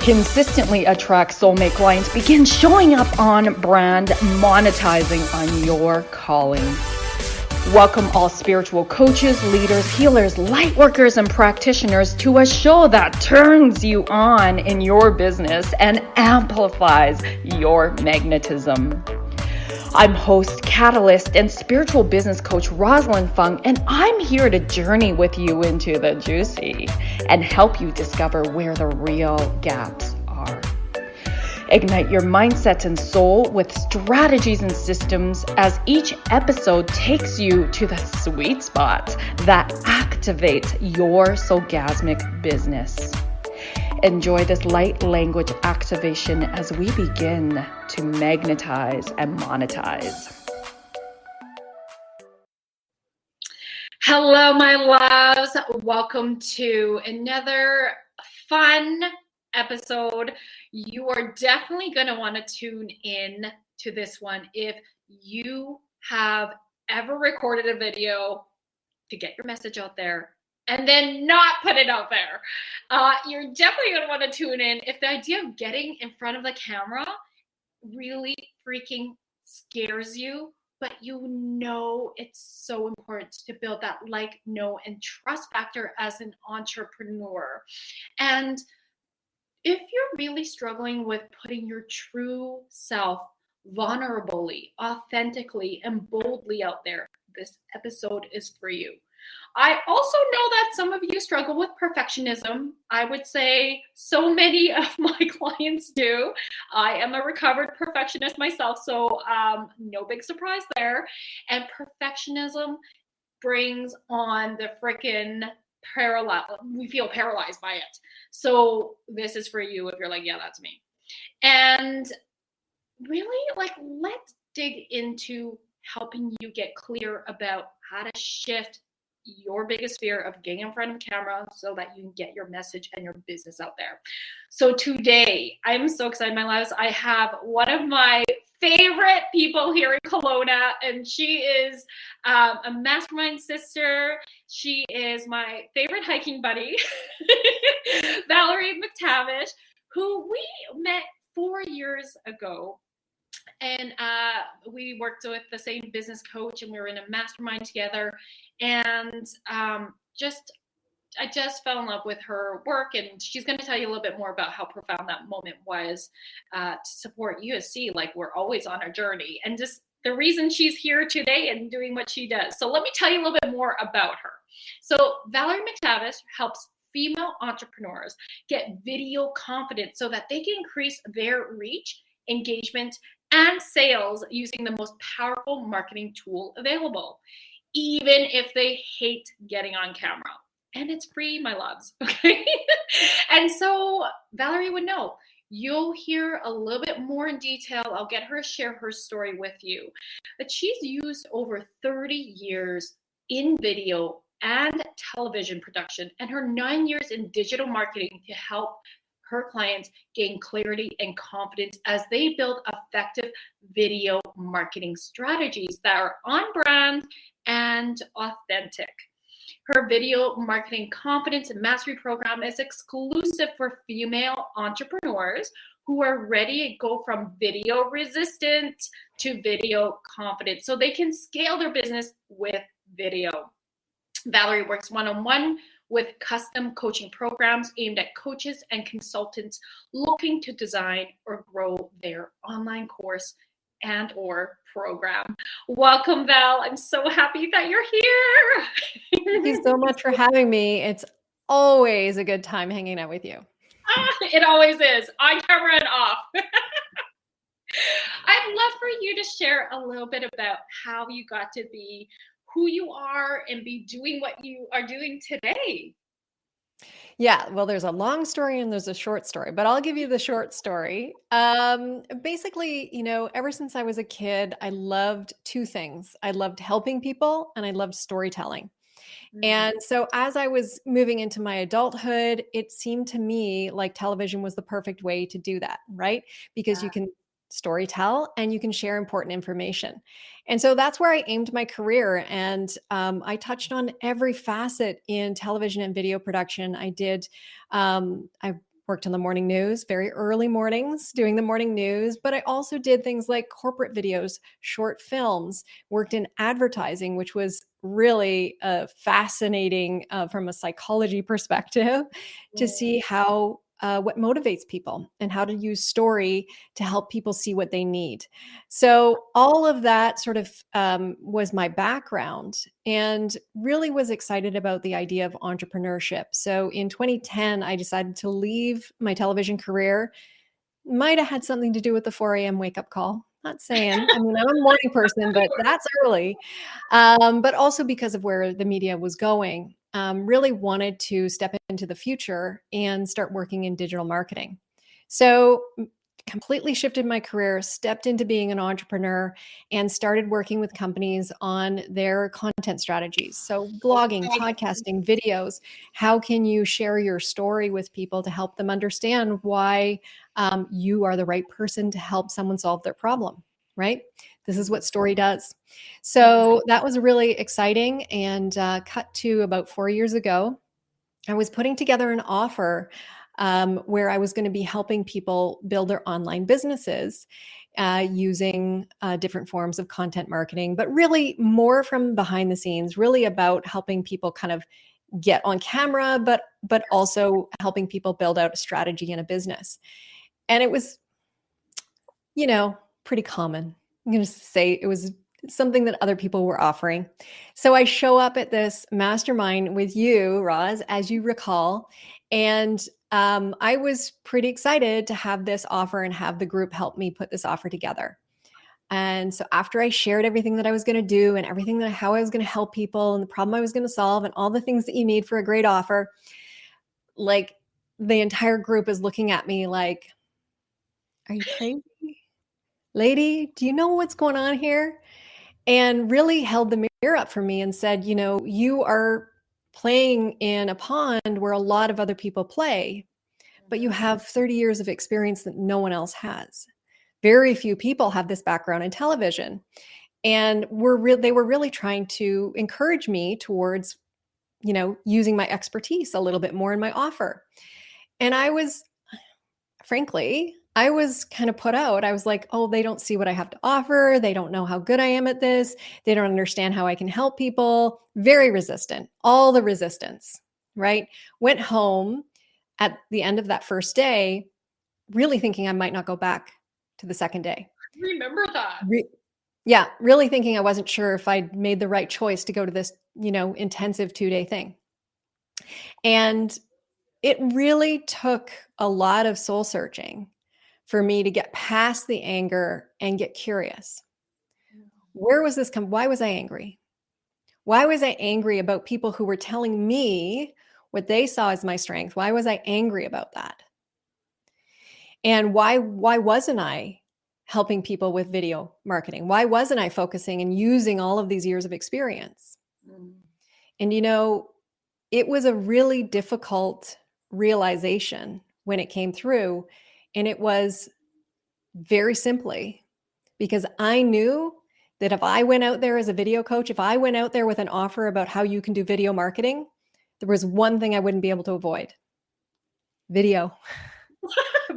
consistently attract soulmate clients, begin showing up on brand, monetizing on your calling. Welcome all spiritual coaches, leaders, healers, light workers, and practitioners to a show that turns you on in your business and amplifies your magnetism. I'm host, catalyst, and spiritual business coach Rosalyn Fung, and I'm here to journey with you into the juicy and help you discover where the real gaps are. Ignite your mindset and soul with strategies and systems as each episode takes you to the sweet spot that activates your soulgasmic business. Enjoy this light language activation as we begin to magnetize and monetize. Hello, my loves. Welcome to another fun episode. You are definitely going to want to tune in to this one if you have ever recorded a video to get your message out there and then not put it out there. You're definitely going to want to tune in if the idea of getting in front of the camera really freaking scares you, but you know it's so important to build that like, know, and trust factor as an entrepreneur. And if you're really struggling with putting your true self vulnerably, authentically, and boldly out there, this episode is for you. I also know that some of you struggle with perfectionism. I would say so many of my clients do. I am a recovered perfectionist myself, so no big surprise there. And perfectionism brings on the freaking we feel paralyzed by it. So this is for you if you're like, yeah, that's me. And really, let's dig into helping you get clear about how to shift your biggest fear of getting in front of camera so that you can get your message and your business out there. So today, I'm so excited, my loves. I have one of my favorite people here in Kelowna, and she is a mastermind sister. She is my favorite hiking buddy, Valerie McTavish, who we met 4 years ago. And we worked with the same business coach, and we were in a mastermind together. And I just fell in love with her work, and she's going to tell you a little bit more about how profound that moment was to support USC. Like, we're always on our journey, and just the reason she's here today and doing what she does. So let me tell you a little bit more about her. So Valerie McTavish helps female entrepreneurs get video confidence so that they can increase their reach, engagement, and sales using the most powerful marketing tool available, even if they hate getting on camera. And it's free, my loves, okay? And so Valerie would know. You'll hear a little bit more in detail. I'll get her to share her story with you. But she's used over 30 years in video and television production and her 9 years in digital marketing to help her clients gain clarity and confidence as they build effective video marketing strategies that are on brand and authentic. Her video marketing confidence and mastery program is exclusive for female entrepreneurs who are ready to go from video resistant to video confident so they can scale their business with video. Valerie works one-on-one with custom coaching programs aimed at coaches and consultants looking to design or grow their online course and or program. Welcome, Val. I'm so happy that you're here. Thank you so much for having me. It's always a good time hanging out with you. It always is, on camera and off. I'd love for you to share a little bit about how you got to be who you are and be doing what you are doing today. Yeah, well, there's a long story and there's a short story, but I'll give you the short story. Basically, ever since I was a kid, I loved two things. I loved helping people and I loved storytelling. And so as I was moving into my adulthood, it seemed to me like television was the perfect way to do that, right? Because you can story tell and you can share important information. And so that's where I aimed my career. And I touched on every facet in television and video production. I worked on the morning news, very early mornings doing the morning news, but I also did things like corporate videos, short films, worked in advertising, which was really fascinating from a psychology perspective to see how what motivates people and how to use story to help people see what they need. So all of that sort of was my background, and really was excited about the idea of entrepreneurship. So in 2010, I decided to leave my television career. Might have had something to do with the 4 a.m. wake up call. Not saying. I mean, I'm a morning person, but that's early. But also because of where the media was going. Really wanted to step into the future and start working in digital marketing. So completely shifted my career, stepped into being an entrepreneur, and started working with companies on their content strategies. So blogging, podcasting, videos. How can you share your story with people to help them understand why you are the right person to help someone solve their problem, right? This is what story does. So that was really exciting. And cut to about 4 years ago, I was putting together an offer where I was going to be helping people build their online businesses using different forms of content marketing, but really more from behind the scenes, really about helping people kind of get on camera, but also helping people build out a strategy in a business. And it was, pretty common. I'm going to say it was something that other people were offering. So I show up at this mastermind with you, Roz, as you recall, and I was pretty excited to have this offer and have the group help me put this offer together. And so after I shared everything that I was going to do and everything that how I was going to help people and the problem I was going to solve and all the things that you need for a great offer, like the entire group is looking at me like, are you crazy? Lady, do you know what's going on here? And really held the mirror up for me and said, you are playing in a pond where a lot of other people play, but you have 30 years of experience that no one else has. Very few people have this background in television. And they were really trying to encourage me towards, using my expertise a little bit more in my offer. And frankly, I was kind of put out. I was like, oh, they don't see what I have to offer. They don't know how good I am at this. They don't understand how I can help people. Very resistant, all the resistance, right? Went home at the end of that first day, really thinking I might not go back to the second day. Remember that. Yeah, really thinking I wasn't sure if I'd made the right choice to go to this, intensive 2-day thing. And it really took a lot of soul searching for me to get past the anger and get curious. Where was this why was I angry? Why was I angry about people who were telling me what they saw as my strength? Why was I angry about that? And why wasn't I helping people with video marketing? Why wasn't I focusing and using all of these years of experience? And it was a really difficult realization when it came through. And it was very simply because I knew that if I went out there as a video coach, if I went out there with an offer about how you can do video marketing, there was one thing I wouldn't be able to avoid: video.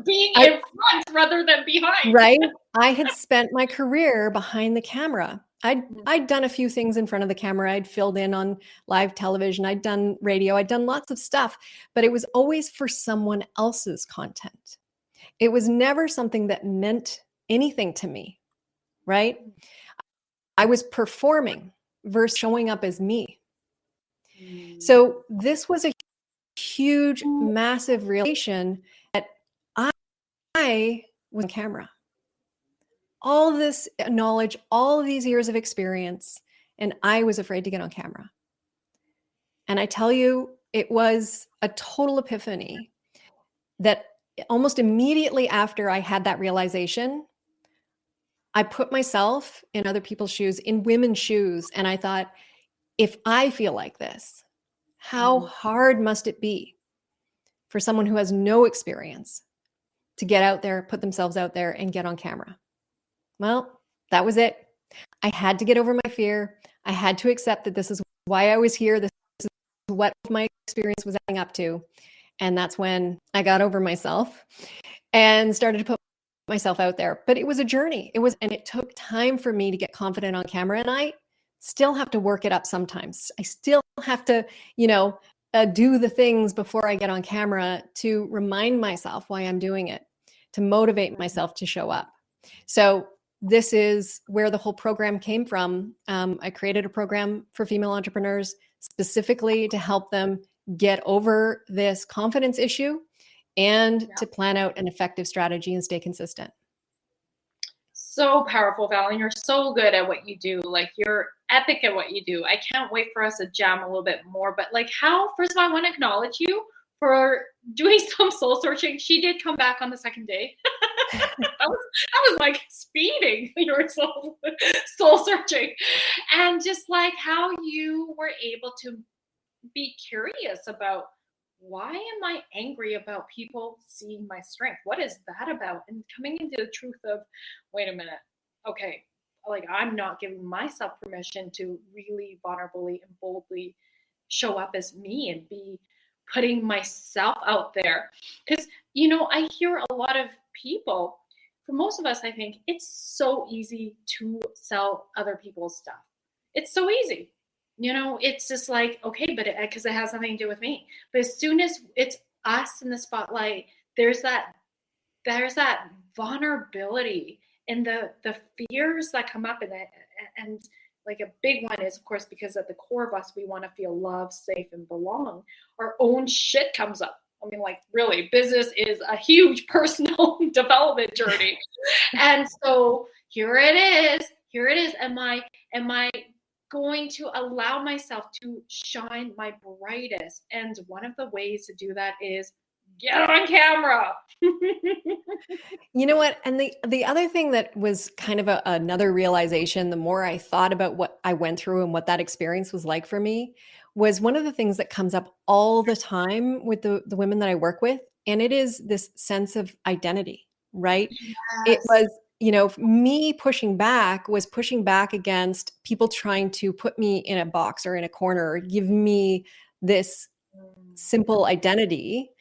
Being in front rather than behind. Right? I had spent my career behind the camera. I'd done a few things in front of the camera. I'd filled in on live television. I'd done radio. I'd done lots of stuff, but it was always for someone else's content. It was never something that meant anything to me, right? I was performing versus showing up as me. So this was a huge, massive realization that I was on camera. All this knowledge, all of these years of experience, and I was afraid to get on camera. And I tell you, it was a total epiphany that almost immediately after I had that realization, I put myself in other people's shoes, in women's shoes, and I thought, if I feel like this, how hard must it be for someone who has no experience to get out there, put themselves out there, and get on camera? Well, that was it. I had to get over my fear. I had to accept that this is why I was here. This is what my experience was adding up to. And that's when I got over myself and started to put myself out there. But it was a journey. And it took time for me to get confident on camera. And I still have to work it up sometimes. I still have to, do the things before I get on camera to remind myself why I'm doing it, to motivate myself to show up. So this is where the whole program came from. I created a program for female entrepreneurs specifically to help them get over this confidence issue and to plan out an effective strategy and stay consistent. So powerful, Val, and you're so good at what you do. Like, you're epic at what you do. I can't wait for us to jam a little bit more. But like, first of all, I want to acknowledge you for doing some soul searching. She did come back on the second day. I was like speeding. You were soul searching, and just like how you were able to be curious about, why am I angry about people seeing my strength? What is that about? And coming into the truth of, wait a minute, okay, like, I'm not giving myself permission to really vulnerably and boldly show up as me and be putting myself out there. Because, I hear a lot of people, for most of us, I think it's so easy to sell other people's stuff. It's so easy. It's just like, okay, but because it has nothing to do with me. But as soon as it's us in the spotlight, there's that vulnerability and the fears that come up in it. And like, a big one is, of course, because at the core of us, we want to feel loved, safe, and belong. Our own shit comes up. I mean, like, really, business is a huge personal development journey. And so here it is. Am I going to allow myself to shine my brightest? And one of the ways to do that is get on camera. You know what? And the other thing that was kind of another realization, the more I thought about what I went through and what that experience was like for me, was one of the things that comes up all the time with the women that I work with. And it is this sense of identity, right? Yes. It was, me pushing back against people trying to put me in a box or in a corner, or give me this simple identity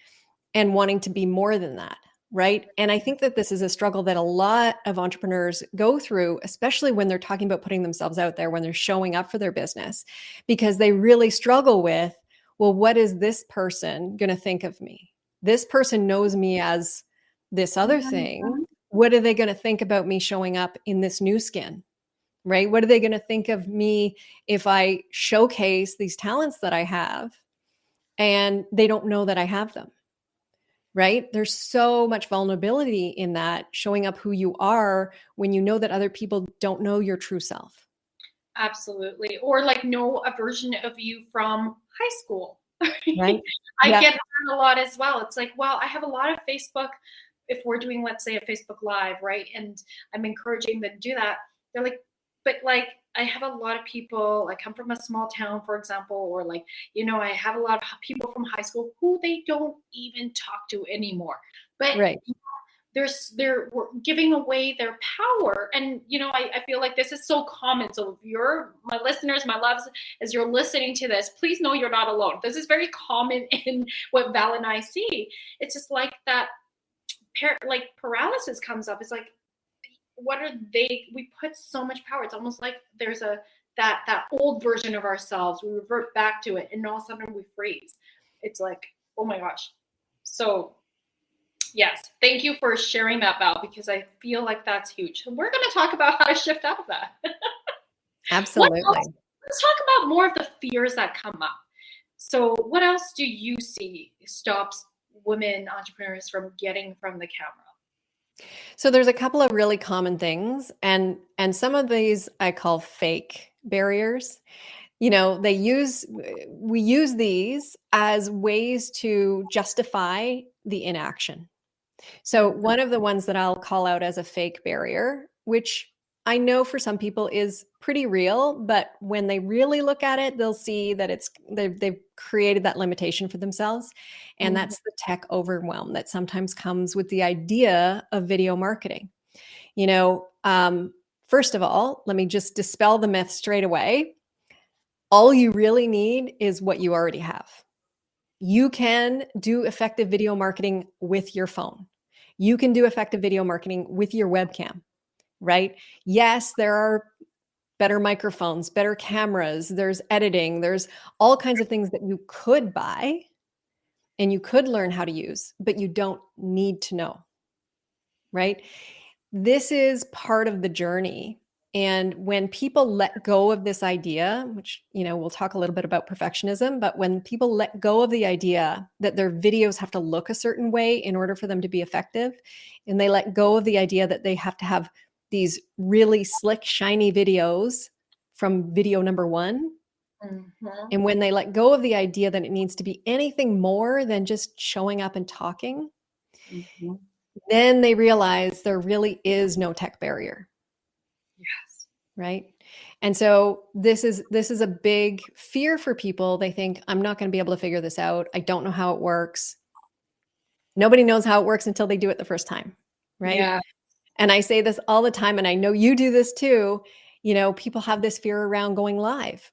and wanting to be more than that. Right. And I think that this is a struggle that a lot of entrepreneurs go through, especially when they're talking about putting themselves out there, when they're showing up for their business, because they really struggle with, well, what is this person going to think of me? This person knows me as this other thing. What are they going to think about me showing up in this new skin? Right? What are they going to think of me if I showcase these talents that I have and they don't know that I have them? Right? There's so much vulnerability in that, showing up who you are when you know that other people don't know your true self. Absolutely. Or like, know a version of you from high school. Right? I get that a lot as well. It's like, well, I have a lot of Facebook. If we're doing, let's say, a Facebook Live, right? And I'm encouraging them to do that. They're like, but like, I have a lot of people, I come from a small town, for example, or like, I have a lot of people from high school who they don't even talk to anymore. But right. They're giving away their power. And, I feel like this is so common. So if you're my listeners, my loves, as you're listening to this, please know you're not alone. This is very common in what Val and I see. It's just like that, like, paralysis comes up. It's like, we put so much power. It's almost like there's that old version of ourselves. We revert back to it, and all of a sudden we freeze. It's like, oh my gosh. So yes, thank you for sharing that, Val, because I feel like that's huge. And we're going to talk about how to shift out of that. Absolutely. Let's talk about more of the fears that come up. So what else do you see stops women entrepreneurs from getting from the camera? So there's a couple of really common things, and some of these I call fake barriers. We use these as ways to justify the inaction. So one of the ones that I'll call out as a fake barrier, which I know for some people is pretty real, but when they really look at it, they'll see that they've created that limitation for themselves. And that's the tech overwhelm that sometimes comes with the idea of video marketing. First of all, let me just dispel the myth straight away. All you really need is what you already have. You can do effective video marketing with your phone. You can do effective video marketing with your webcam, right? Yes, there are better microphones, better cameras, there's editing, there's all kinds of things that you could buy and you could learn how to use, but you don't need to know, right? This is part of the journey. And when people let go of this idea, which, we'll talk a little bit about perfectionism, but when people let go of the idea that their videos have to look a certain way in order for them to be effective, and they let go of the idea that they have to have these really slick, shiny videos from video number one, and when they let go of the idea that it needs to be anything more than just showing up and talking, then they realize there really is no tech barrier. Yes. Right. And so this is a big fear for people. They think, I'm not going to be able to figure this out. I don't know how it works. Nobody knows how it works until they do it the first time. Right. Yeah. And I say this all the time, and I know you do this too. People have this fear around going live.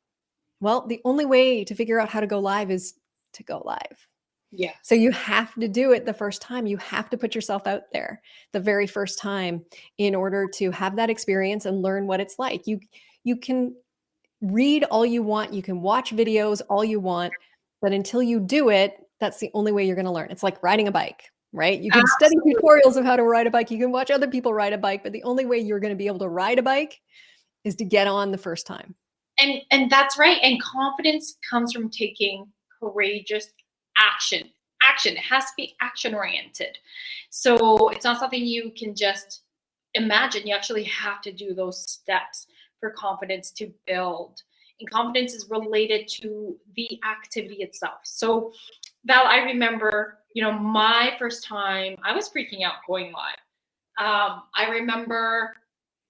Well, the only way to figure out how to go live is to go live. Yeah. So you have to do it the first time. You have to put yourself out there the very first time in order to have that experience and learn what it's like. You can read all you want. You can watch videos all you want, but until you do it, that's the only way you're going to learn. It's like riding a bike, right? You can study tutorials of how to ride a bike. You can watch other people ride a bike, but the only way you're going to be able to ride a bike is to get on the first time. And that's right. And confidence comes from taking courageous action. It has to be action oriented. So it's not something you can just imagine. You actually have to do those steps for confidence to build. And confidence is related to the activity itself. So Val, I remember, my first time, I was freaking out going live. I remember,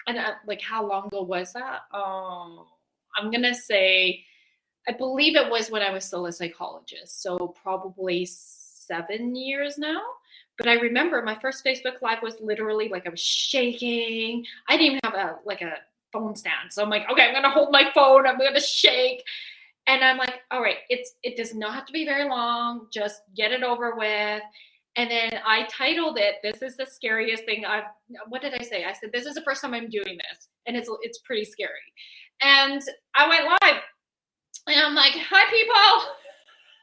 and like, how long ago was that? I'm going to say, I believe it was when I was still a psychologist. So probably 7 years now. But I remember my first Facebook Live was literally like I was shaking. I didn't even have a phone stand. So I'm like, okay, I'm going to hold my phone. I'm going to shake. And I'm like, all right, it does not have to be very long. Just get it over with. And then I titled it, "This is the scariest thing what did I say? I said, this is the first time I'm doing this. And it's pretty scary. And I went live. And I'm like, hi, people.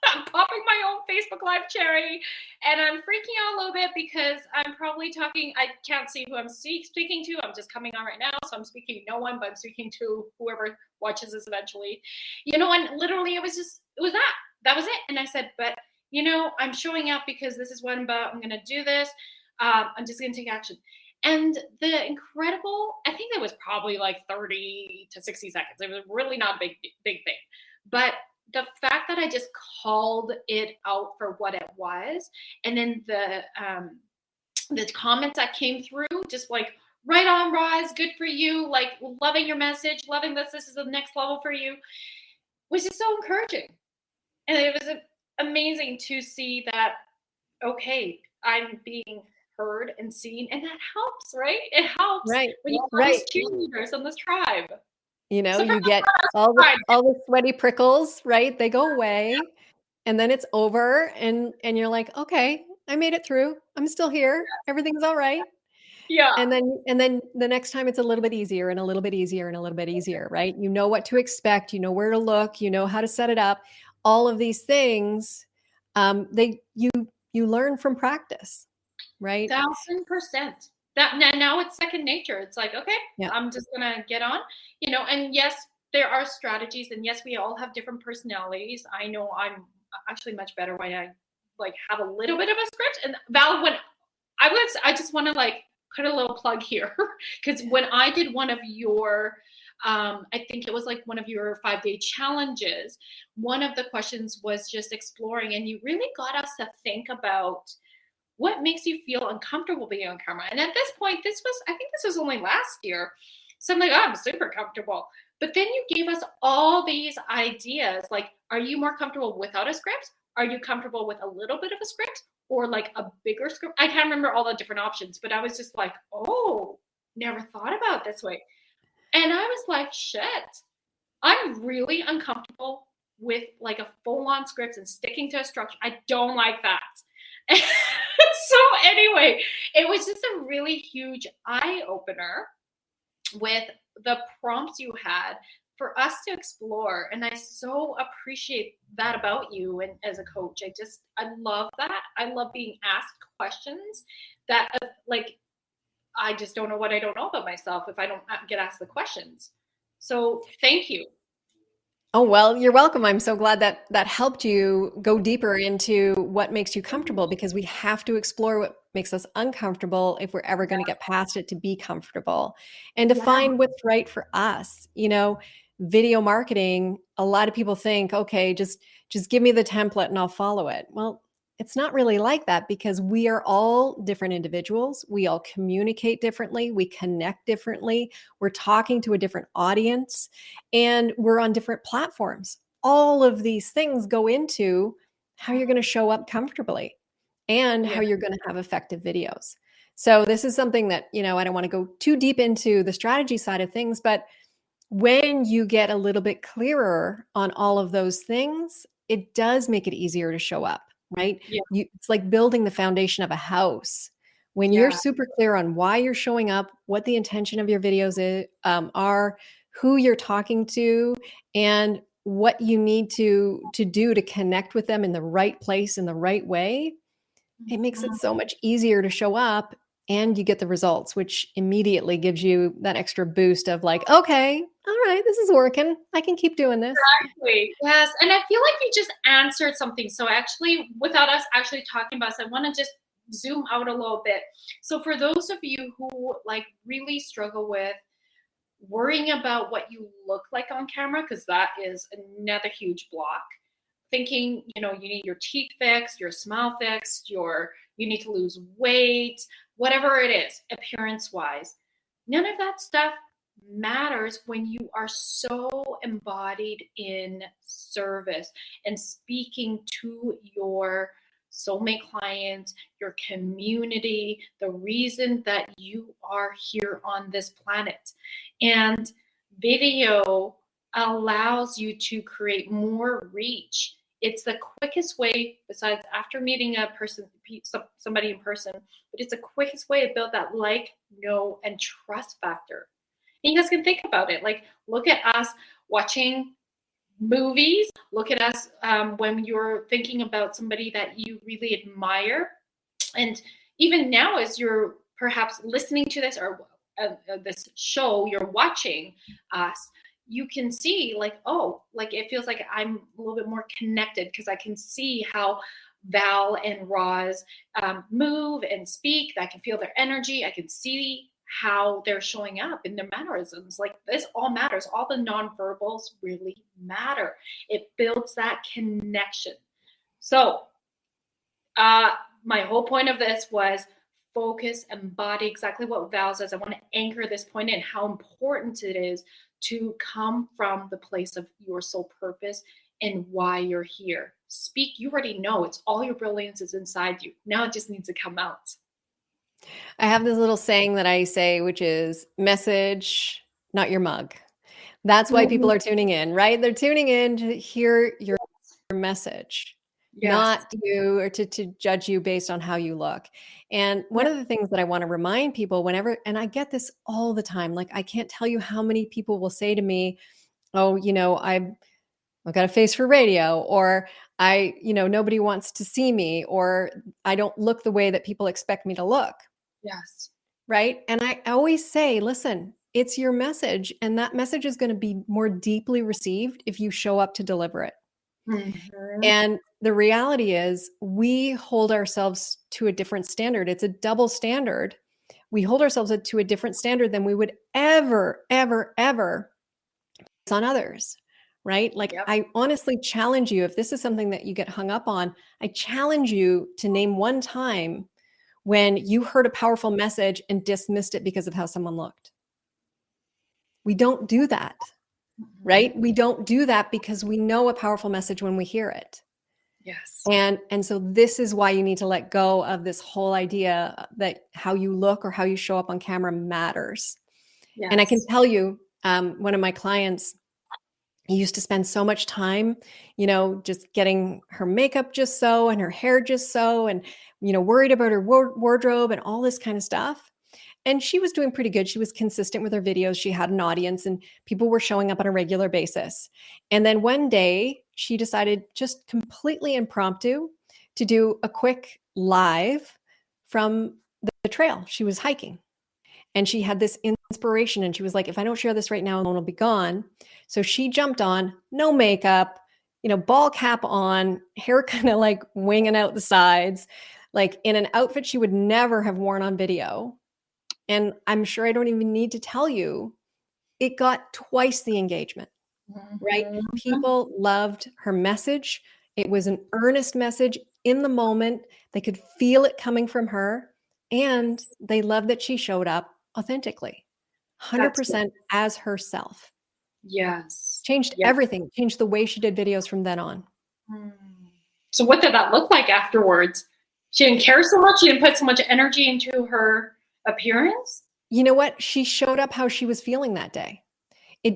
I'm popping my own Facebook Live cherry. And I'm freaking out a little bit because I'm probably talking. I can't see who I'm speaking to. I'm just coming on right now. So I'm speaking to no one, but I'm speaking to whoever watches this eventually. And literally it was that. That was it. And I said, but, I'm showing up because this is what I'm about. I'm going to do this. I'm just going to take action. And the incredible, I think that was probably like 30 to 60 seconds. It was really not a big thing. But the fact that I just called it out for what it was, and then the comments that came through, just like, right on, Roz, good for you, like, loving your message, loving this is the next level for you, was just so encouraging. And it was amazing to see that, okay, I'm being heard and seen, and that helps, right? It helps when you have these cheerleaders in this tribe. You get all the sweaty prickles, right? They go away, and then it's over, and you're like, okay, I made it through. I'm still here. Everything's all right. Yeah. And then the next time it's a little bit easier and a little bit easier and a little bit easier, right? You know what to expect. You know where to look. You know how to set it up. All of these things, you learn from practice, right? 1,000%. That now it's second nature. It's like, okay, I'm just gonna get on, and yes, there are strategies, and yes, we all have different personalities. I know I'm actually much better when I have a little bit of a script. And Val, when I just want to put a little plug here, because when I did one of your I think it was like one of your 5-day challenges, one of the questions was just exploring, and you really got us to think about what makes you feel uncomfortable being on camera. And at this point, I think this was only last year. So I'm like, oh, I'm super comfortable. But then you gave us all these ideas, like, are you more comfortable without a script? Are you comfortable with a little bit of a script, or like a bigger script? I can't remember all the different options, but I was just like, oh, never thought about it this way. And I was like, shit, I'm really uncomfortable with like a full-on script and sticking to a structure. I don't like that. So anyway, it was just a really huge eye opener with the prompts you had for us to explore. And I so appreciate that about you. And as a coach, I love that. I love being asked questions that like, I just don't know what I don't know about myself if I don't get asked the questions. So thank you. Oh, well, you're welcome. I'm so glad that that helped you go deeper into what makes you comfortable, because we have to explore what makes us uncomfortable if we're ever going to get past it to be comfortable and to Yeah. find what's right for us. You know, video marketing, a lot of people think, okay, just give me the template and I'll follow it. Well, it's not really like that, because we are all different individuals. We all communicate differently. We connect differently. We're talking to a different audience, and we're on different platforms. All of these things go into how you're going to show up comfortably and Yeah. how you're going to have effective videos. So this is something that, you know, I don't want to go too deep into the strategy side of things, but when you get a little bit clearer on all of those things, it does make it easier to show up, right? Yeah. It's like building the foundation of a house. When you're Yeah. super clear on why you're showing up, what the intention of your videos are, who you're talking to, and what you need to do to connect with them in the right place in the right way, it makes it so much easier to show up, and you get the results, which immediately gives you that extra boost of like, okay, all right, this is working. I can keep doing this. Exactly. Yes. And I feel like you just answered something. So actually, without us actually talking about this, I want to just zoom out a little bit. So for those of you who like really struggle with worrying about what you look like on camera, because that is another huge block. Thinking, you know, you need your teeth fixed, your smile fixed, you need to lose weight, whatever it is, appearance wise. None of that stuff matters when you are so embodied in service and speaking to your soulmate clients, your community, the reason that you are here on this planet. And video allows you to create more reach. It's the quickest way, besides after meeting a person, somebody in person, but it's the quickest way to build that like, know, and trust factor. And you guys can think about it. Like, look at us watching movies. Look at us when you're thinking about somebody that you really admire. And even now, as you're perhaps listening to this or this show, you're watching us, you can see like, oh, like it feels like I'm a little bit more connected because I can see how Val and Roz move and speak. I can feel their energy. I can see how they're showing up in their mannerisms. Like this all matters. All the nonverbals really matter. It builds that connection. So my whole point of this was focus, embody exactly what Val says. I want to anchor this point in how important it is to come from the place of your soul purpose and why you're here. Speak, you already know it's all your brilliance is inside you. Now it just needs to come out. I have this little saying that I say, which is message, not your mug. That's why people are tuning in, right? They're tuning in to hear your message, not you or to judge you based on how you look. And one of the things that I want to remind people whenever, and I get this all the time, like I can't tell you how many people will say to me, oh, you know, I've got a face for radio, or nobody wants to see me, or I don't look the way that people expect me to look. Yes. Right. And I always say, listen, it's your message, and that message is going to be more deeply received if you show up to deliver it. Mm-hmm. And the reality is we hold ourselves to a different standard. It's a double standard. We hold ourselves to a different standard than we would ever place on others. Right? Like, I honestly challenge you, if this is something that you get hung up on, I challenge you to name one time when you heard a powerful message and dismissed it because of how someone looked. We don't do that, right? We don't do that because we know a powerful message when we hear it. Yes. And so this is why you need to let go of this whole idea that how you look or how you show up on camera matters. Yes. And I can tell you, one of my clients, used to spend so much time, just getting her makeup just so and her hair just so, and, worried about her wardrobe and all this kind of stuff. And she was doing pretty good. She was consistent with her videos. She had an audience and people were showing up on a regular basis. And then one day she decided, just completely impromptu, to do a quick live from the trail. She was hiking and she had this inspiration and she was like, if I don't share this right now, Alone will be gone. So she jumped on, no makeup, ball cap on, hair kind of like winging out the sides, like in an outfit she would never have worn on video. And I'm sure I don't even need to tell you, it got twice the engagement, right? People loved her message. It was an earnest message in the moment. They could feel it coming from her. And they loved that she showed up authentically, 100% as herself. Yes. Changed everything, changed the way she did videos from then on. So what did that look like afterwards? She didn't care so much? She didn't put so much energy into her appearance? You know what? She showed up how she was feeling that day.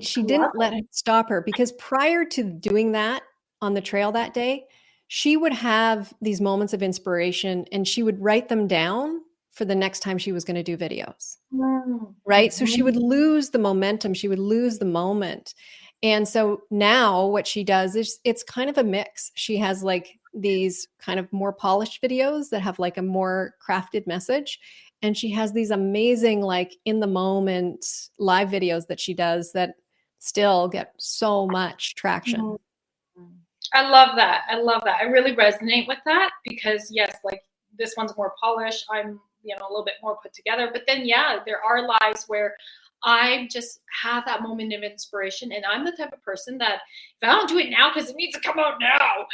She didn't let it stop her, because prior to doing that on the trail that day, she would have these moments of inspiration and she would write them down for the next time she was going to do videos. Right? So she would lose the momentum. She would lose the moment. And so now what she does is it's kind of a mix. She has like these kind of more polished videos that have like a more crafted message. And she has these amazing, like in the moment live videos that she does that still get so much traction. I love that. I love that. I really resonate with that because yes, like this one's more polished. I'm, a little bit more put together, but then there are lives where I just have that moment of inspiration. And I'm the type of person that if I don't do it now, because it needs to come out now,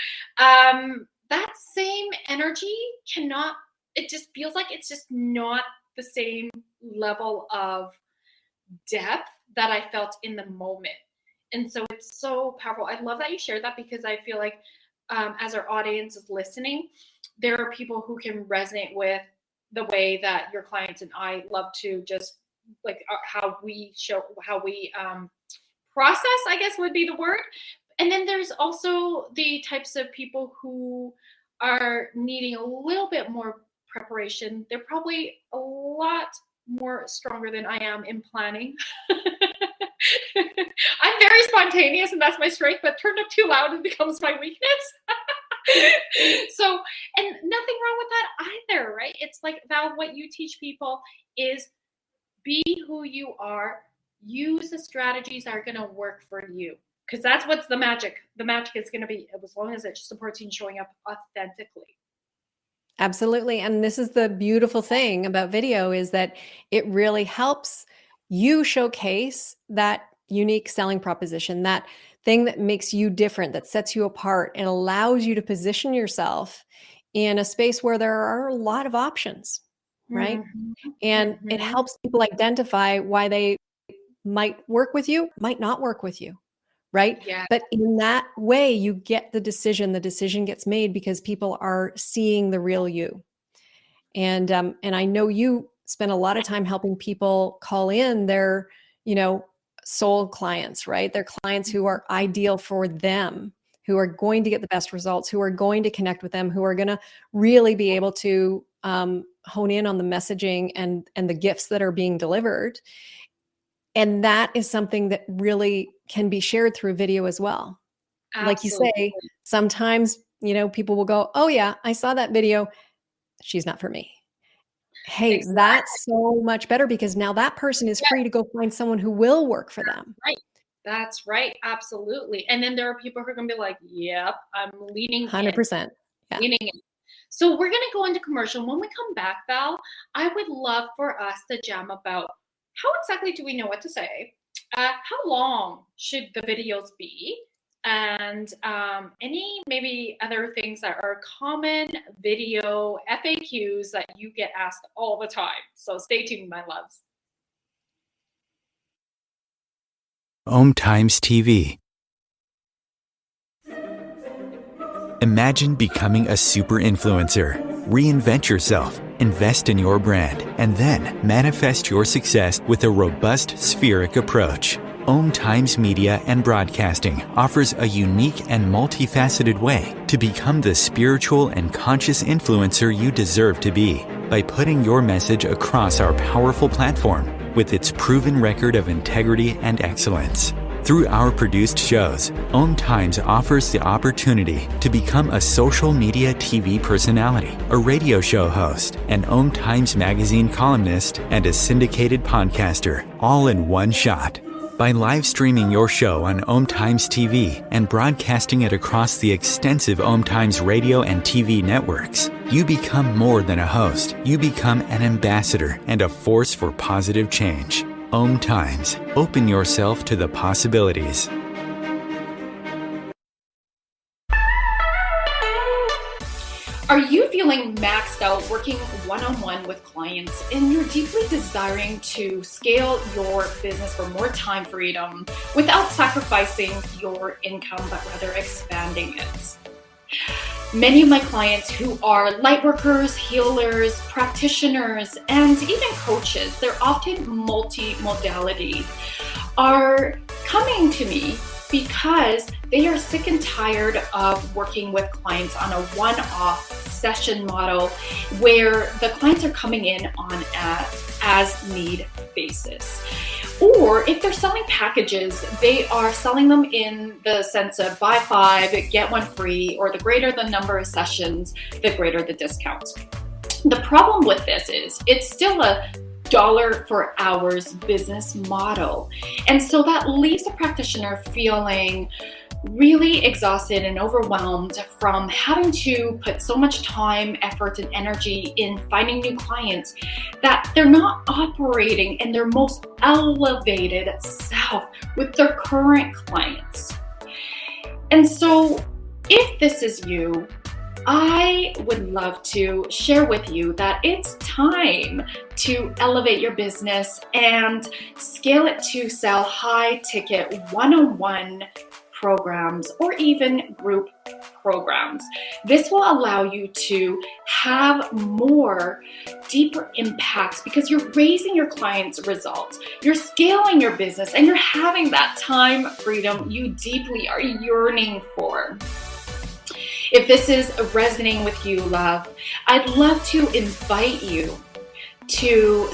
that same energy it just feels like it's just not the same level of depth that I felt in the moment. And so it's so powerful. I love that you shared that because I feel like as our audience is listening, there are people who can resonate with the way that your clients and I love to just like how we process, I guess would be the word. And then there's also the types of people who are needing a little bit more preparation. They're probably a lot more stronger than I am in planning. I'm very spontaneous and that's my strength, but turned up too loud, it becomes my weakness. So, and nothing wrong with that either, right? It's like, Val, what you teach people is be who you are, use the strategies that are going to work for you. Because that's what's the magic. The magic is going to be as long as it supports you in showing up authentically. Absolutely. And this is the beautiful thing about video is that it really helps you showcase that unique selling proposition, that thing that makes you different, that sets you apart and allows you to position yourself in a space where there are a lot of options, right? And it helps people identify why they might work with you, might not work with you, right? Yeah. But in that way, you get the decision gets made because people are seeing the real you. And I know you spend a lot of time helping people call in their, soul clients, right? Their clients who are ideal for them, who are going to get the best results, who are going to connect with them, who are going to really be able to hone in on the messaging and the gifts that are being delivered. And that is something that really can be shared through video as well. Absolutely. Like you say, sometimes, people will go, oh yeah, I saw that video. She's not for me. Hey, exactly. That's so much better because now that person is free to go find someone who will work for them. Right. That's right. Absolutely. And then there are people who are going to be like, yep, I'm leaning 100%. Yeah. Leaning in. So we're going to go into commercial. When we come back, Val, I would love for us to jam about how exactly do we know what to say? How long should the videos be? And any maybe other things that are common video FAQs that you get asked all the time. So stay tuned, my loves. OMTimes TV. Imagine becoming a super influencer. Reinvent yourself, invest in your brand, and then manifest your success with a robust spheric approach. OMTimes Media and Broadcasting offers a unique and multifaceted way to become the spiritual and conscious influencer you deserve to be by putting your message across our powerful platform with its proven record of integrity and excellence. Through our produced shows, OMTimes offers the opportunity to become a social media TV personality, a radio show host, an OMTimes magazine columnist, and a syndicated podcaster, all in one shot. By live streaming your show on OMTimes TV and broadcasting it across the extensive OMTimes radio and TV networks, you become more than a host. You become an ambassador and a force for positive change. OMTimes. Open yourself to the possibilities. Are you feeling maxed out working one-on-one with clients and you're deeply desiring to scale your business for more time freedom without sacrificing your income, but rather expanding it? Many of my clients who are light workers, healers, practitioners, and even coaches, they're often multi-modality, are coming to me because they are sick and tired of working with clients on a one-off session model where the clients are coming in on an as-need basis. Or if they're selling packages, they are selling them in the sense of buy 5, get 1 free, or the greater the number of sessions, the greater the discount. The problem with this is it's still a dollar for hours business model. And so that leaves the practitioner feeling really exhausted and overwhelmed from having to put so much time, effort, and energy in finding new clients that they're not operating in their most elevated self with their current clients. And so if this is you, I would love to share with you that it's time to elevate your business and scale it to sell high ticket one-on-one programs or even group programs. This will allow you to have more deeper impacts because you're raising your clients' results, you're scaling your business, and you're having that time freedom you deeply are yearning for. If this is resonating with you, love, I'd love to invite you to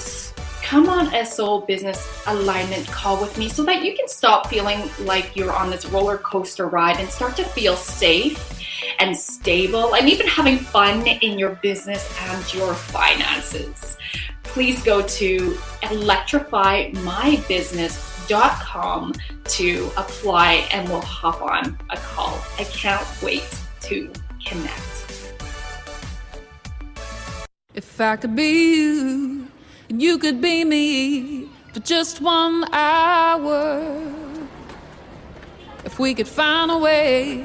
come on a soul business alignment call with me so that you can stop feeling like you're on this roller coaster ride and start to feel safe and stable and even having fun in your business and your finances. Please go to electrifymybusiness.com to apply and we'll hop on a call. I can't wait to connect. If I could be you and you could be me for just 1 hour, if we could find a way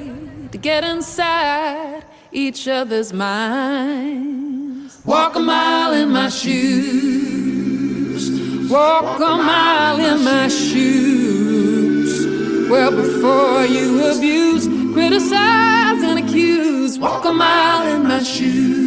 to get inside each other's minds, walk a mile in my shoes, walk a mile in my shoes. Well, before you abuse, criticize and accuse, walk a mile in my shoes.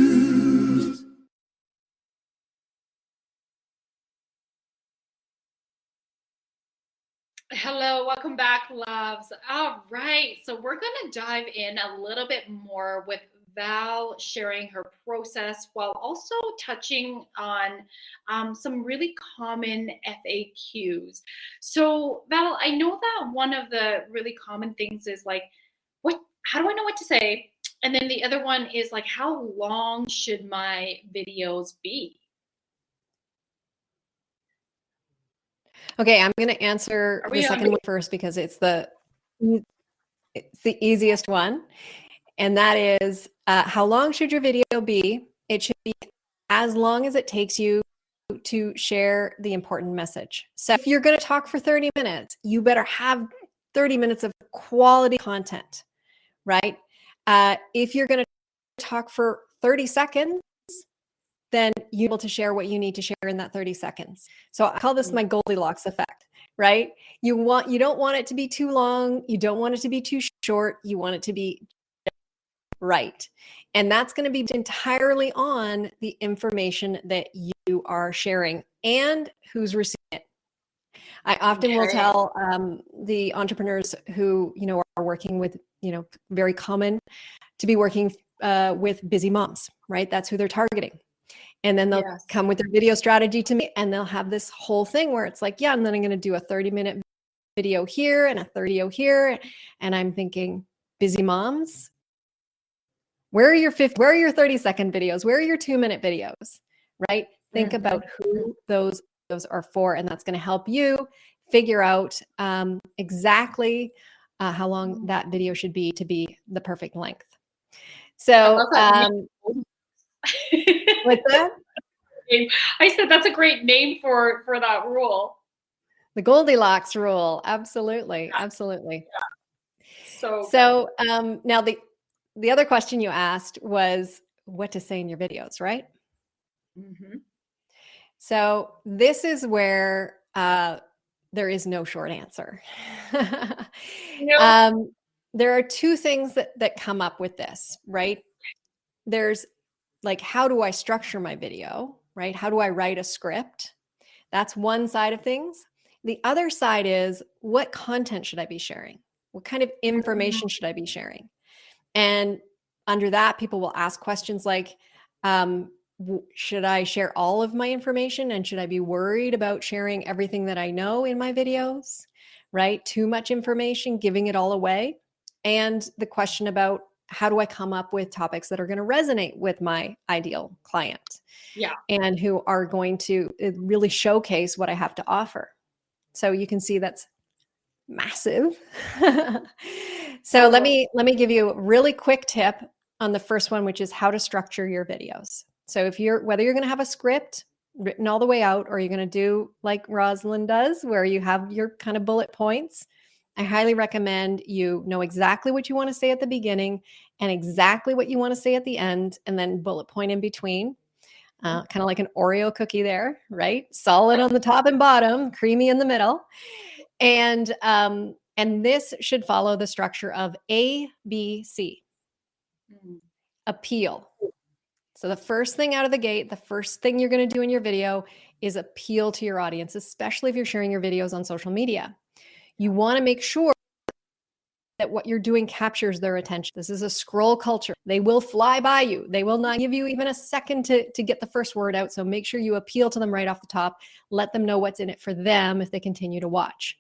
Hello, welcome back, loves. All right, so we're going to dive in a little bit more with Val sharing her process while also touching on some really common FAQs. So, Val, I know that one of the really common things is like, how do I know what to say? And then the other one is like, how long should my videos be? Okay, I'm going to answer the second one first because it's the easiest one. And that is, how long should your video be? It should be as long as it takes you to share the important message. So if you're going to talk for 30 minutes, you better have 30 minutes of quality content, right? If you're going to talk for 30 seconds, then you're able to share what you need to share in that 30 seconds. So I call this my Goldilocks effect, right? You don't want it to be too long. You don't want it to be too short. You want it to be right. And that's going to be entirely on the information that you are sharing and who's receiving it. I often will Okay. tell the entrepreneurs who, are working with, very common to be working with busy moms, right? That's who they're targeting. And then they'll Yes. come with their video strategy to me, and they'll have this whole thing where it's like, yeah, and then I'm going to do a 30-minute video here and a 30 video here. And I'm thinking, busy moms, where are your 30-second videos? Where are your 2-minute videos? Right? Think about who those are for, and that's going to help you figure out exactly how long that video should be to be the perfect length. So, I love that what's that? I said that's a great name for that rule. The Goldilocks rule. Absolutely. Absolutely. So Now the other question you asked was what to say in your videos, right? So this is where there is no short answer. There are two things that come up with this, right? There's like, how do I structure my video, right? How do I write a script? That's one side of things. The other side is, what content should I be sharing? What kind of information should I be sharing? And under that, people will ask questions like, should I share all of my information? And should I be worried about sharing everything that I know in my videos, right? Too much information, giving it all away. And the question about, how do I come up with topics that are going to resonate with my ideal client? Yeah. And who are going to really showcase what I have to offer. So you can see that's massive. So let me give you a really quick tip on the first one, which is how to structure your videos. So whether you're going to have a script written all the way out, or you're going to do like Rosalyn does, where you have your kind of bullet points, I highly recommend you know exactly what you want to say at the beginning and exactly what you want to say at the end, and then bullet point in between. Kind of like an Oreo cookie there, right? Solid on the top and bottom, creamy in the middle. And this should follow the structure of ABC. Appeal. So the first thing out of the gate, the first thing you're going to do in your video is appeal to your audience, especially if you're sharing your videos on social media. You want to make sure that what you're doing captures their attention. This is a scroll culture. They will fly by you. They will not give you even a second to get the first word out. So make sure you appeal to them right off the top. Let them know what's in it for them if they continue to watch.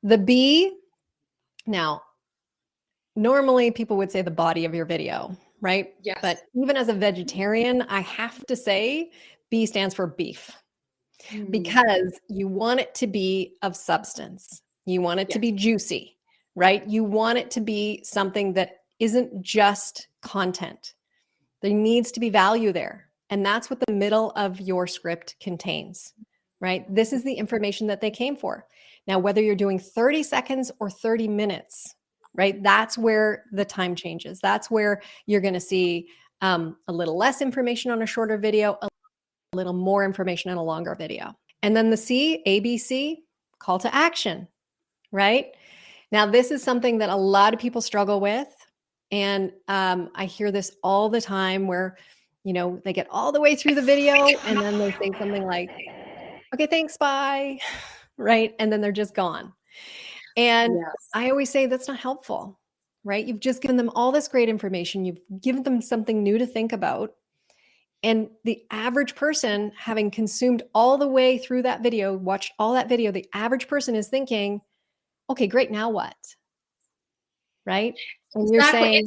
The B, now, normally people would say the body of your video, right? Yes. But even as a vegetarian, I have to say B stands for beef, because you want it to be of substance. You want it to be juicy. Right? You want it to be something that isn't just content. There needs to be value there. And that's what the middle of your script contains, right? This is the information that they came for. Now, whether you're doing 30 seconds or 30 minutes, right? That's where the time changes. That's where you're going to see a little less information on a shorter video, a little more information in a longer video. And then the C, ABC, call to action, right? Now, this is something that a lot of people struggle with. And I hear this all the time where, they get all the way through the video and then they say something like, okay, thanks, bye. Right? And then they're just gone. And I always say that's not helpful, right? You've just given them all this great information. You've given them something new to think about. And the average person, having consumed all the way through that video, watched all that video, the average person is thinking, okay, great. Now what? Right? And you're saying,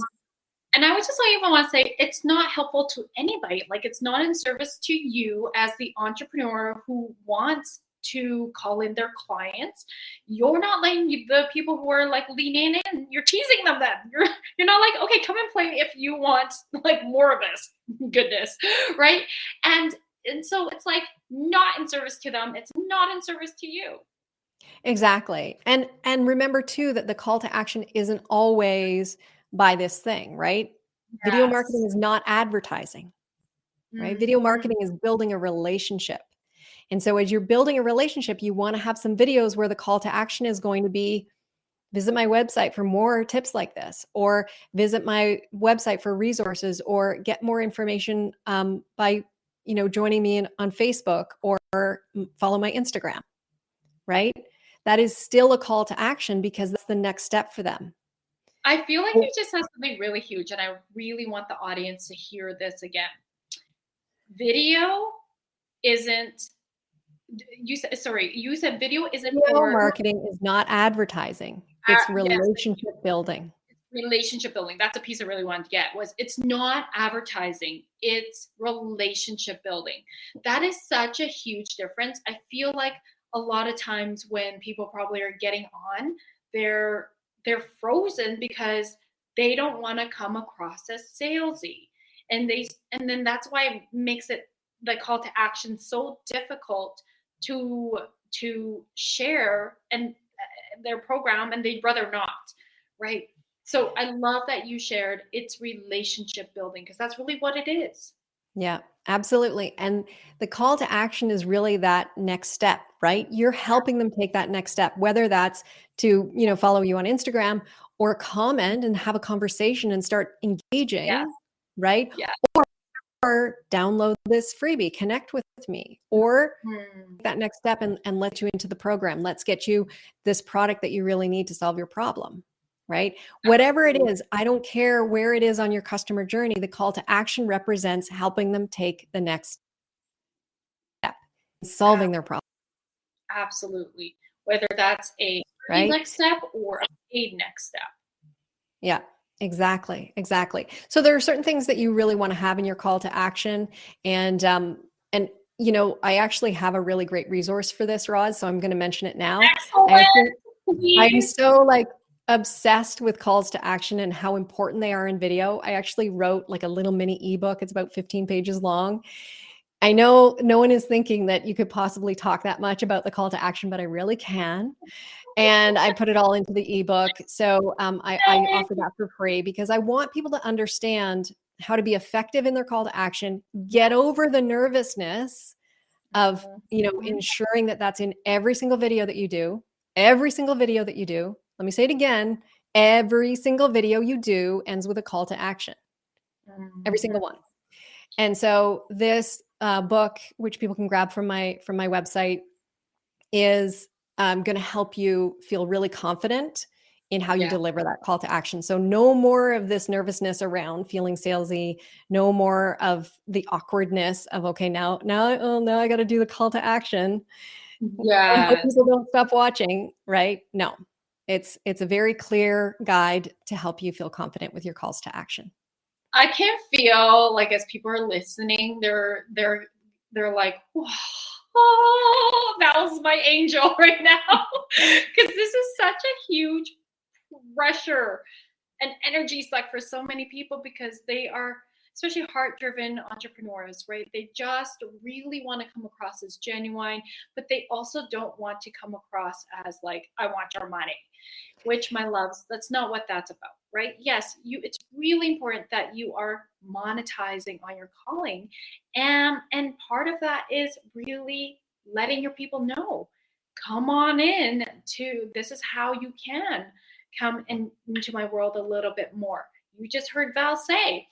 and I would just even want to say, it's not helpful to anybody. Like, it's not in service to you as the entrepreneur who wants to call in their clients. You're not letting the people who are like leaning in, you're teasing them then. You're not like, okay, come and play if you want like more of this goodness, right? And so it's like not in service to them. It's not in service to you. Exactly. And remember too, that the call to action isn't always buy this thing, right? Yes. Video marketing is not advertising, right? Video marketing is building a relationship. And so as you're building a relationship, you want to have some videos where the call to action is going to be, visit my website for more tips like this, or visit my website for resources, or get more information by, joining me on Facebook, or follow my Instagram. right? That is still a call to action because that's the next step for them. I feel like you just said something really huge, and I really want the audience to hear this again. Video isn't, you said video isn't Video for marketing is not advertising. It's yes, relationship building. relationship building. That's a piece I really wanted to get, was it's not advertising, it's relationship building. That is such a huge difference. I feel like a lot of times when people probably are getting on, they're frozen because they don't want to come across as salesy. And then that's why it makes it, the call to action, so difficult to share and their program, and they'd rather not, right? So I love that you shared it's relationship building, because that's really what it is. Yeah, absolutely. And the call to action is really that next step, right? You're helping them take that next step, whether that's to, follow you on Instagram or comment and have a conversation and start engaging, Yes. right? Yeah. Or download this freebie, connect with me, or Hmm. that next step and let you into the program. Let's get you this product that you really need to solve your problem, right? Whatever it is, I don't care where it is on your customer journey, the call to action represents helping them take the next step, solving their problem, Absolutely. Whether that's a free right? next step or a paid next step. Yeah, exactly. Exactly. So there are certain things that you really want to have in your call to action. And I actually have a really great resource for this, Roz. So I'm going to mention it now. I'm so obsessed with calls to action and how important they are in video. I actually wrote like a little mini ebook. It's about 15 pages long. I know no one is thinking that you could possibly talk that much about the call to action, but I really can. And I put it all into the ebook. So I offer that for free because I want people to understand how to be effective in their call to action, get over the nervousness of, ensuring that that's in every single video that you do. Every single video that you do. Let me say it again. Every single video you do ends with a call to action. Every single one. And so this book, which people can grab from my website, is going to help you feel really confident in how you deliver that call to action. So no more of this nervousness around feeling salesy, no more of the awkwardness of, okay, now I got to do the call to action. I hope people don't stop watching, right? No, it's a very clear guide to help you feel confident with your calls to action. I can feel like as people are listening, they're like, oh, that was my angel right now. Because this is such a huge pressure and energy suck for so many people, because they are, especially heart-driven entrepreneurs, right? They just really want to come across as genuine, but they also don't want to come across as like, I want your money, which, my loves, that's not what that's about, right? Yes, it's really important that you are monetizing on your calling. And part of that is really letting your people know, come on in to, this is how you can come into my world a little bit more. You just heard Val say,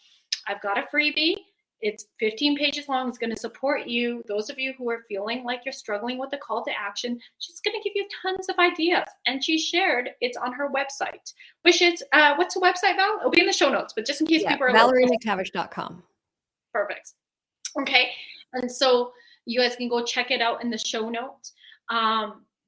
I've got a freebie. It's 15 pages long. It's going to support you. Those of you who are feeling like you're struggling with the call to action, she's going to give you tons of ideas. And she shared it's on her website, which is, what's the website, Val? It'll be in the show notes, but just in case people are ValerieMcTavish.com. Perfect. Okay. And so you guys can go check it out in the show notes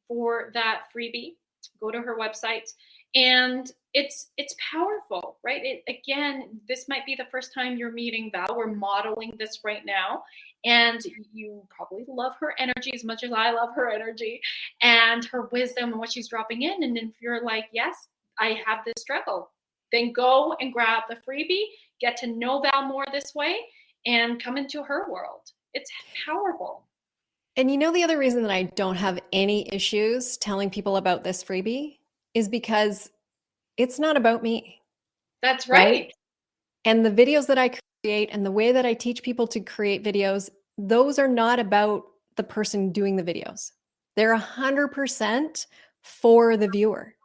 for that freebie. Go to her website. And it's powerful, right? Again, this might be the first time you're meeting Val. We're modeling this right now. And you probably love her energy as much as I love her energy and her wisdom and what she's dropping in. And if you're like, yes, I have this struggle, then go and grab the freebie, get to know Val more this way, and come into her world. It's powerful. And the other reason that I don't have any issues telling people about this freebie is because it's not about me. That's right. And the videos that I create and the way that I teach people to create videos, those are not about the person doing the videos. They're 100% for the viewer.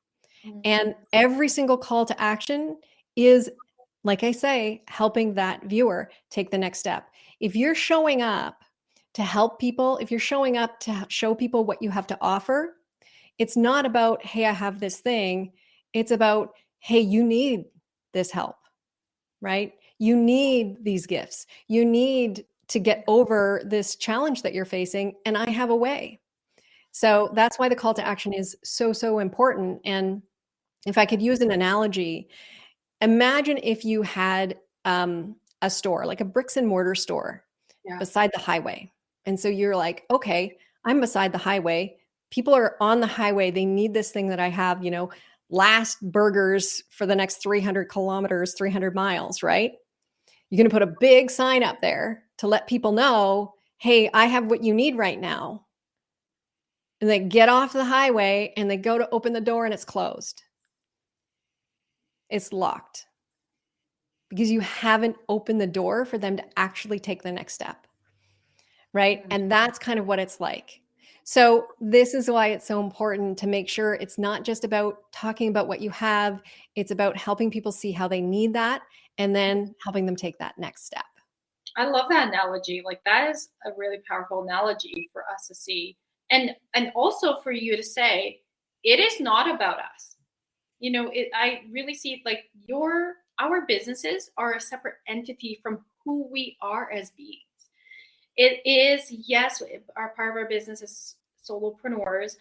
Mm-hmm. And every single call to action is, like I say, helping that viewer take the next step. If you're showing up to help people, if you're showing up to show people what you have to offer, It's not about, hey, I have this thing. It's about, hey, you need this help, right? You need these gifts. You need to get over this challenge that you're facing, and I have a way. So that's why the call to action is so, so important. And if I could use an analogy, imagine if you had a store, like a bricks and mortar store beside the highway. And so you're like, okay, I'm beside the highway. People are on the highway. They need this thing that I have, last burgers for the next 300 kilometers, 300 miles, right? You're going to put a big sign up there to let people know, hey, I have what you need right now. And they get off the highway and they go to open the door and it's closed. It's locked because you haven't opened the door for them to actually take the next step. Right. And that's kind of what it's like. So this is why it's so important to make sure it's not just about talking about what you have. It's about helping people see how they need that and then helping them take that next step. I love that analogy. Like, that is a really powerful analogy for us to see. And also for you to say, it is not about us. I really see it like our businesses are a separate entity from who we are as beings. It is, yes, our part of our business as solopreneurs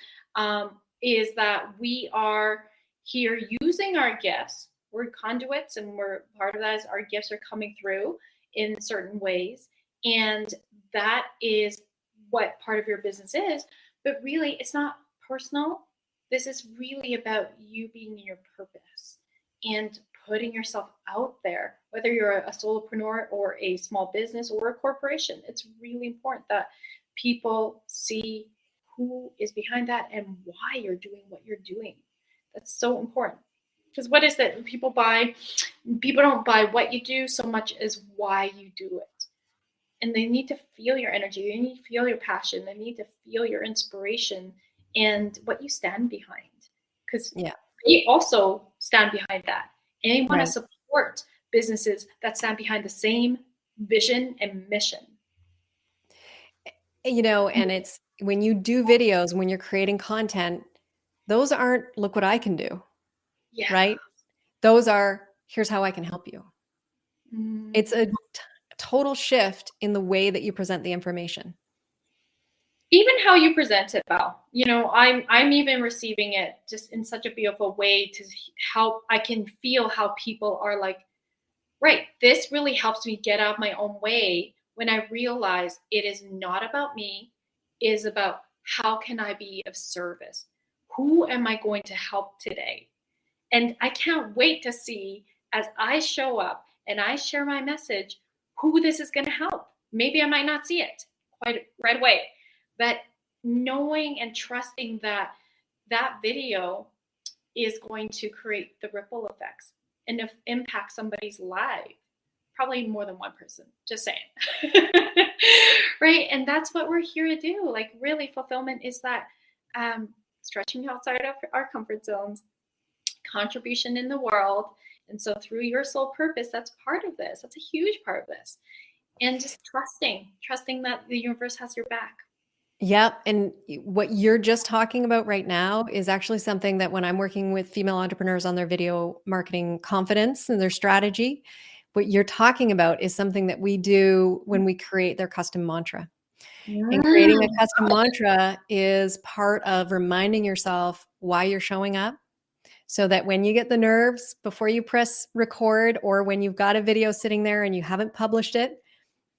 is that we are here using our gifts. We're conduits, and we're part of that is our gifts are coming through in certain ways. And that is what part of your business is. But really, it's not personal. This is really about you being your purpose and putting yourself out there, whether you're a solopreneur or a small business or a corporation. It's really important that people see who is behind that and why you're doing what you're doing. That's so important. Because what is it? People don't buy what you do so much as why you do it. And they need to feel your energy. They need to feel your passion. They need to feel your inspiration and what you stand behind. Because they also stand behind that. And they want to support businesses that stand behind the same vision and mission. And it's when you do videos, when you're creating content, those aren't, look what I can do. Yeah. Right? Those are, here's how I can help you. Mm-hmm. It's a total shift in the way that you present the information. Even how you present it, Val. I'm even receiving it just in such a beautiful way to help. I can feel how people are like, right, this really helps me get out of my own way when I realize it is not about me. It is about how can I be of service? Who am I going to help today? And I can't wait to see as I show up and I share my message, who this is going to help. Maybe I might not see it quite right away, but knowing and trusting that that video is going to create the ripple effects and impact somebody's life, probably more than one person, just saying. Right? And that's what we're here to do. Like, really, fulfillment is that stretching outside of our comfort zones, contribution in the world. And so through your soul purpose, that's part of this. That's a huge part of this. And just trusting that the universe has your back. Yep. And what you're just talking about right now is actually something that when I'm working with female entrepreneurs on their video marketing confidence and their strategy, what you're talking about is something that we do when we create their custom mantra. And creating a custom mantra is part of reminding yourself why you're showing up, so that when you get the nerves before you press record, or when you've got a video sitting there and you haven't published it,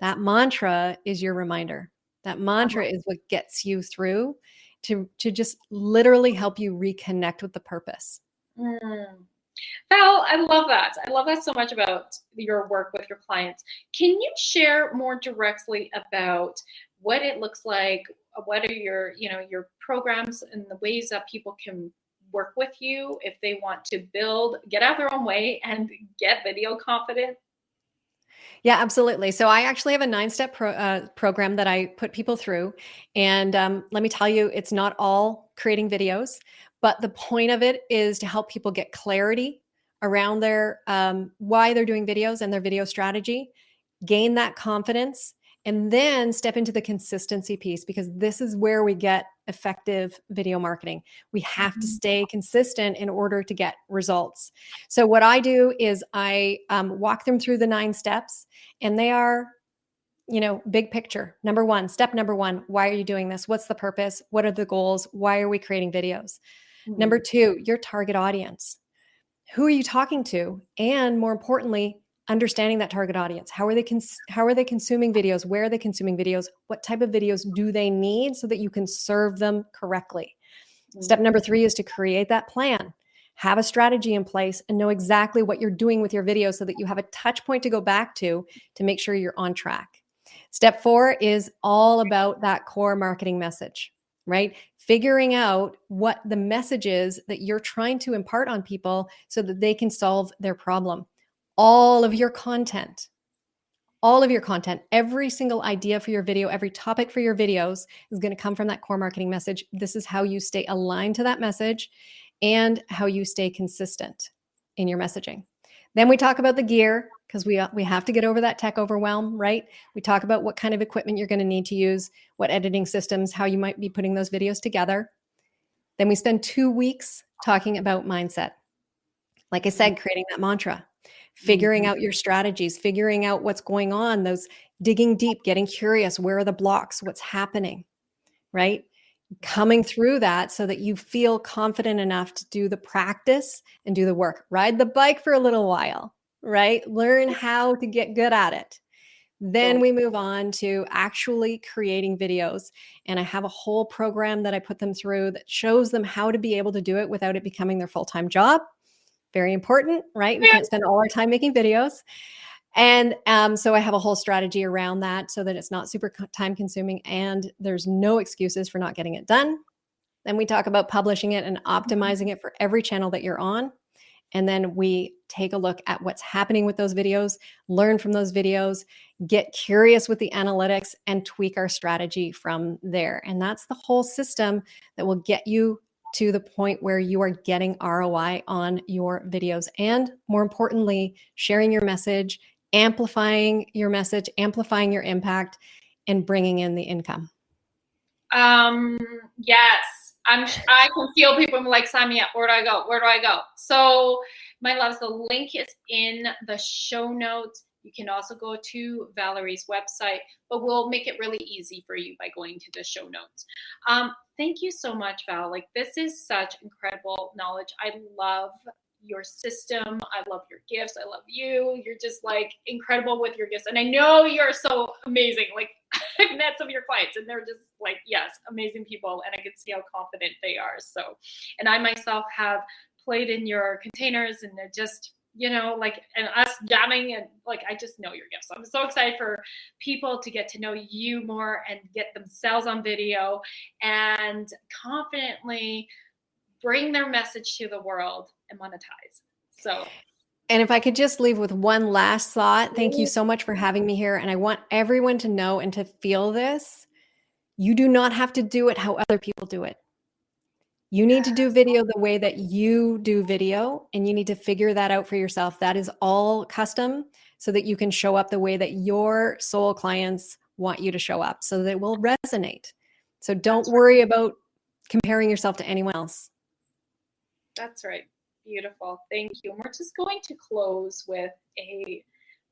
that mantra is your reminder. That mantra is what gets you through to just literally help you reconnect with the purpose. Val, I love that. I love that so much about your work with your clients. Can you share more directly about what it looks like? What are your programs and the ways that people can work with you if they want to get out of their own way and get video confident? Yeah, absolutely. So I actually have a 9-step program that I put people through. And let me tell you, it's not all creating videos, but the point of it is to help people get clarity around their why they're doing videos and their video strategy, gain that confidence, And then step into the consistency piece, because this is where we get effective video marketing. We have to stay consistent in order to get results. So what I do is I walk them through the 9 steps, and they are, big picture. Step number one, why are you doing this? What's the purpose? What are the goals? Why are we creating videos? Number 2, your target audience. Who are you talking to? And more importantly, understanding that target audience. How are they consuming videos? Where are they consuming videos? What type of videos do they need so that you can serve them correctly? Step number 3 is to create that plan. Have a strategy in place and know exactly what you're doing with your videos so that you have a touch point to go back to make sure you're on track. Step 4 is all about that core marketing message, right? Figuring out what the message is that you're trying to impart on people so that they can solve their problem. All of your content, every single idea for your video, every topic for your videos is going to come from that core marketing message. This is how you stay aligned to that message and how you stay consistent in your messaging. Then we talk about the gear, because we have to get over that tech overwhelm, right? We talk about what kind of equipment you're going to need to use, what editing systems, how you might be putting those videos together. Then we spend 2 weeks talking about mindset. Like I said, creating that mantra, figuring out your strategies, figuring out what's going on, those digging deep, getting curious. Where are the blocks? What's happening, right? Coming through that so that you feel confident enough to do the practice and do the work. Ride the bike for a little while, right? Learn how to get good at it. Then we move on to actually creating videos. And I have a whole program that I put them through that shows them how to be able to do it without it becoming their full-time job. Very important, right? We can't spend all our time making videos. And so I have a whole strategy around that so that it's not super time consuming and there's no excuses for not getting it done. Then we talk about publishing it and optimizing it for every channel that you're on. And then we take a look at what's happening with those videos, learn from those videos, get curious with the analytics, and tweak our strategy from there. And that's the whole system that will get you to the point where you are getting ROI on your videos. And more importantly, sharing your message, amplifying your message, amplifying your impact, and bringing in the income. Yes. I can feel people like, sign me up. Where do I go? Where do I go? So my loves, the link is in the show notes. You can also go to Valerie's website, but we'll make it really easy for you by going to the show notes. Thank you so much, Val. Like, this is such incredible knowledge. I love your system. I love your gifts. I love you. You're just like incredible with your gifts. And I know you're so amazing. Like, I've met some of your clients and they're just like, yes, amazing people. And I can see how confident they are. So, and I myself have played in your containers and it just, like, and us jamming and like, I just know your gifts. So I'm so excited for people to get to know you more and get themselves on video and confidently bring their message to the world and monetize. So. And if I could just leave with one last thought, thank you so much for having me here. And I want everyone to know and to feel this. You do not have to do it how other people do it. You need to do video the way that you do video, and you need to figure that out for yourself. That is all custom so that you can show up the way that your soul clients want you to show up so that it will resonate. So don't worry about comparing yourself to anyone else. That's right. Beautiful. Thank you. And we're just going to close with a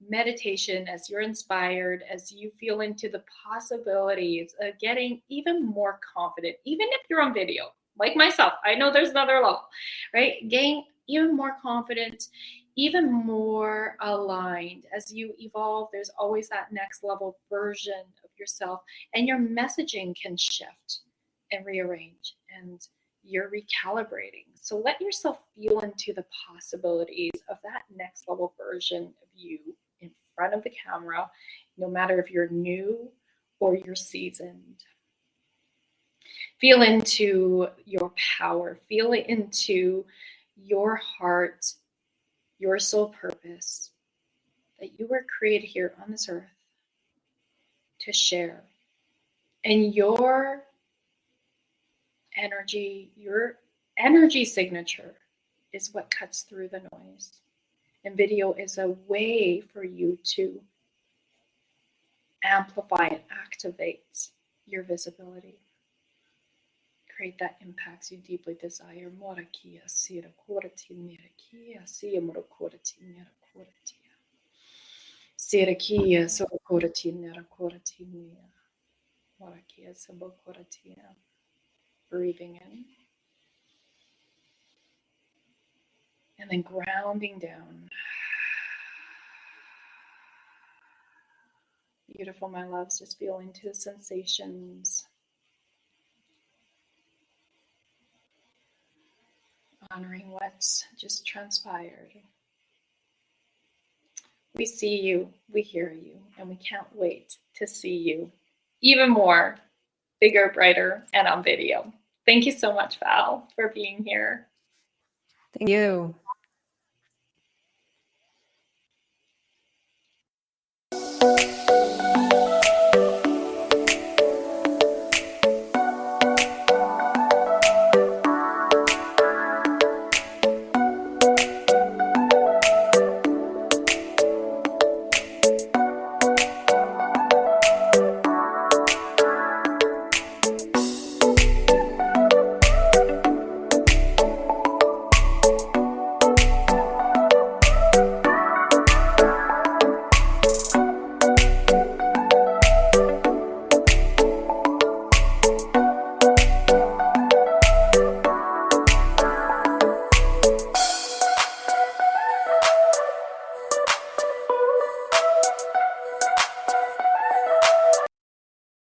meditation as you're inspired, as you feel into the possibilities of getting even more confident, even if you're on video, like myself. I know there's another level, right? Getting even more confident, even more aligned. As you evolve, there's always that next level version of yourself, and your messaging can shift and rearrange, and you're recalibrating. So let yourself feel into the possibilities of that next level version of you in front of the camera, no matter if you're new or you're seasoned. Feel into your power, feel into your heart, your soul purpose, that you were created here on this earth to share. And your energy signature is what cuts through the noise. And video is a way for you to amplify and activate your visibility. Create that impact you deeply desire. Morakia, sira korati, mirakia, sia morakorati, mirakoratia. Sirakia, sokorati, mirakorati, mia. Morakia, sabokoratia. Breathing in. And then grounding down. Beautiful, my loves. Just feel into the sensations. Honoring what's just transpired. We see you, we hear you, and we can't wait to see you even more, bigger, brighter, and on video. Thank you so much, Val, for being here. Thank you.